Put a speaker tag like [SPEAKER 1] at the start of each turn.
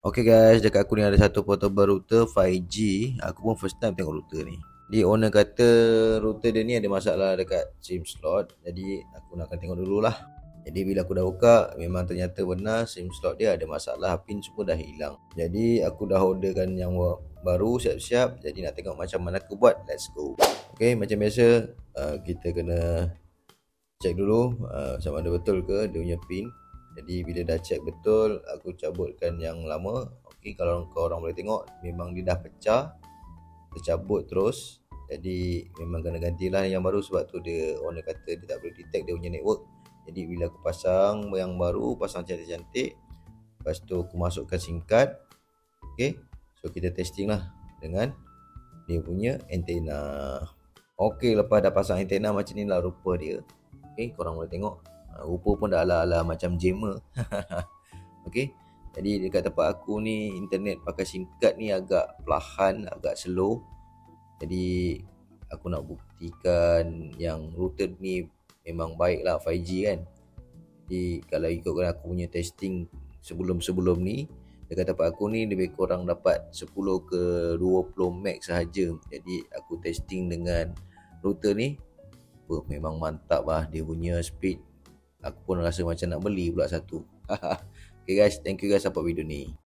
[SPEAKER 1] Okay guys, dekat aku ni ada satu portable router 5G. Aku pun first time tengok router ni. Jadi owner kata router dia ni ada masalah dekat SIM slot. Jadi aku nak tengok dululah. Jadi bila aku dah buka, memang ternyata benar SIM slot dia ada masalah, pin semua dah hilang. Jadi aku dah orderkan yang baru, siap-siap. Jadi nak tengok macam mana aku buat. Let's go. Okay, macam biasa kita kena check dulu sama ada betul ke dia punya pin. Jadi bila dah check betul, aku cabutkan yang lama. Okey, kalau korang boleh tengok memang dia dah pecah, tercabut terus. Jadi memang kena gantilah yang baru, sebab tu dia owner kata dia tak boleh detect dia punya network. Jadi bila aku pasang yang baru, pasang cantik-cantik, lepas tu aku masukkan SIM card. Okey, so kita testing lah dengan dia punya antena. Okey, lepas dah pasang antena macam ni lah rupa dia. Okey, korang boleh tengok rupa pun dah ala-ala macam jammer. Okey, jadi dekat tempat aku ni internet pakai SIM card ni agak perlahan, agak slow. Jadi aku nak buktikan yang router ni memang baik lah 5G kan. Jadi kalau ikutkan aku punya testing sebelum-sebelum ni, dekat tempat aku ni lebih kurang dapat 10 ke 20 meg sahaja. Jadi aku testing dengan router ni, memang mantap lah dia punya speed. Aku pun rasa macam nak beli pula satu. Okay guys, thank you guys support video ni.